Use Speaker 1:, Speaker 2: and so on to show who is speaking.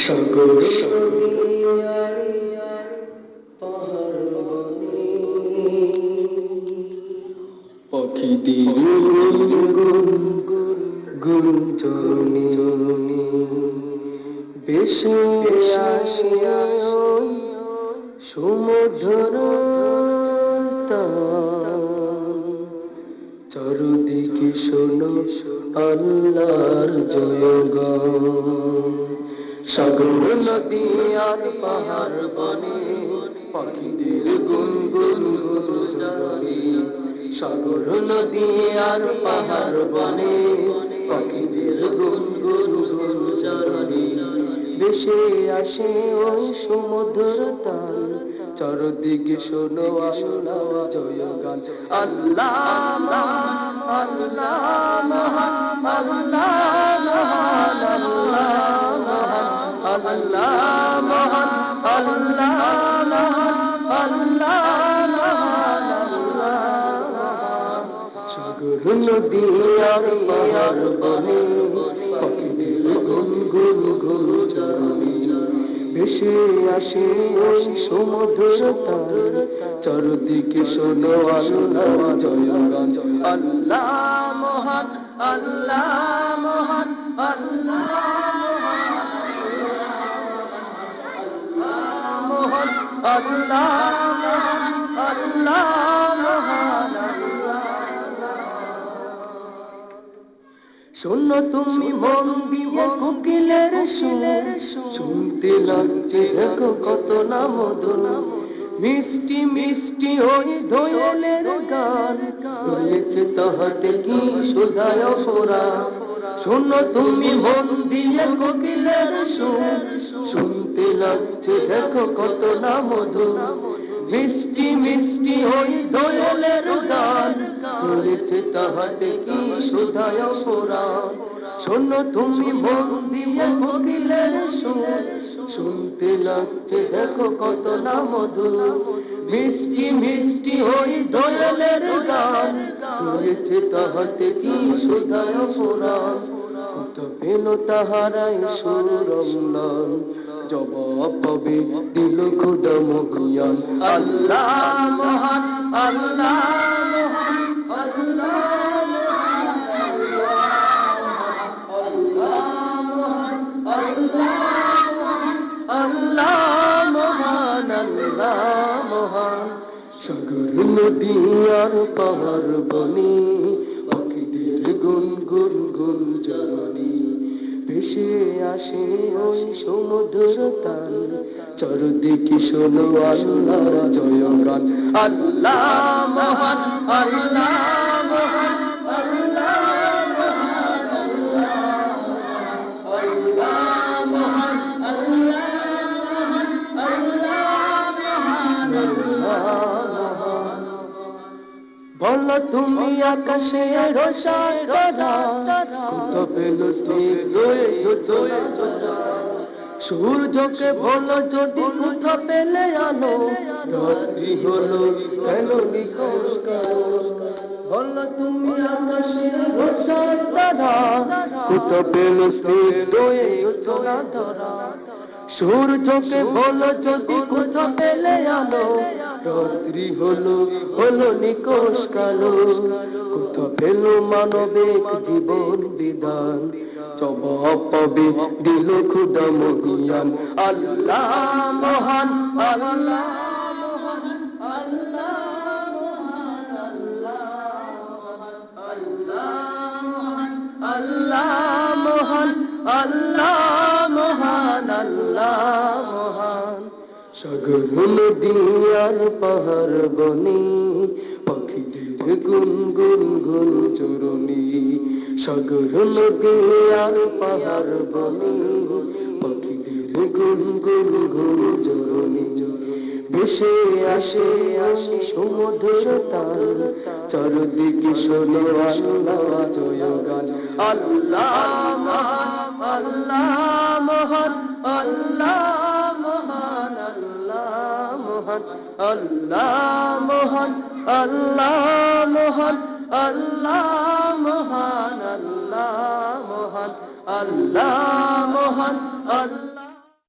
Speaker 1: সাগর পাহাড় বনে পাখিদের গুঞ্জনে ভেসে আসে সমুদ্র চারদিকে শোনো আল্লাহর জয়গান। সাগর নদী আর পাহাড় বনে পাখিদের গুনগুন গুঞ্জনে। সাগর নদী আর পাহাড় বনে পাখিদের গুনগুন গুঞ্জনে ভেসে আসে ওই সমুদ্র তাল চারদিকে শোনো আল্লাহ জয়গান। আল্লাহ মহান, আল্লাহ মহান, আল্লাহ মহান, আল্লাহ মহান, আল্লাহ মহান, আল্লাহ মহান। সাগর নদী আর পাহাড় বনে পাখিদের গুনগুন গুঞ্জনে ভেসে আসে ওই সমুদ্র তাল চারদিকে শোনো আল্লাহ জয়গান। আল্লাহ মহান, আল্লাহ মহান, আল্লাহ মহান, আল্লাহ মহান, আল্লাহ মহান। শোনো তুমি মন দিয়ে কোকিলের সুর, শুনতে লাগছে দেখো কত না মধুর। মিষ্টি মিষ্টি ওই দোয়েলের গান, রয়েছে তাহাতে কি সুধায় ফোরা। শোনো তুমি মন দিয়ে কোকিলের সুর, শুনতে লাগছে দেখো কত না মধুর। মিষ্টি মিষ্টি ওই দোয়েলের গান, রয়েছে তাহাতে কি সুধায় ফোরা। শোনো তুমি মন দিয়ে কোকিলের সুর, শুনতে লাগছে দেখো কত না মধুর। মিষ্টি মিষ্টি ওই দোয়েলের গান, রয়েছে তাহাতে কি সুধায় ফোরা। কত পেল তাহারাই সুরম্লান, জবাব পাবে দিল খোদা মহিয়ান। আল্লাহ মহান, আল্লাহ মহান, আল্লাহ সাগর নদী আর পাহাড় বনে পাখিদের গুনগুন গুঞ্জনে ভেসে আসে ওই সমুদ্র তাল চারদিকে শোনো আল্লাহ জয়গান। আল্লাহ মহান, আল্লাহ মহান, আল্লাহ মহান, আল্লাহ মহান, আল্লাহ বলো তুমি আকাশে রোশান তারা, কত পেল স্নিগ্ধ যোজনা। সূর্যকে বলো যদি কোথা পেলে আলো, রাত্রি হলো কেন নিখোঁজ কালো। বলো তুমি আকাশে রোশান তারা, কত পেল স্নিগ্ধ যোজনা ধরা। সূর্যকে বলো যদি কোথা পেলে আলো, রাত্রি হলো হলো নিকোষ কালো। কোথা পেল মানবিক জীবন বিধান, জবাব পাবে দিল খোদা মহিয়ান। আল্লাহ মহান, আল্লাহ মহান, আল্লাহ মহান, আল্লাহ মহান, আল্লাহ মহান, আল্লাহ মহান। সাগর নদী আর পাহাড় বনে পাখিদের গুনগুন গুঞ্জনে। সাগর নদী আর পাহাড় বনে পাখিদের গুনগুন গুঞ্জনে ভেসে আসে আসে সমুদ্র তাল চারদিকে শোনো আল্লাহ জয়গান। আল্লাহ মহান, আল্লাহ মহান, আল্লাহ মহান, আল্লাহ মহান, আল্লাহ মহান, আল্লাহ মহান, আল্লাহ মহান, আল্লাহ মহান, আল্লাহ মহান, আল্লাহ।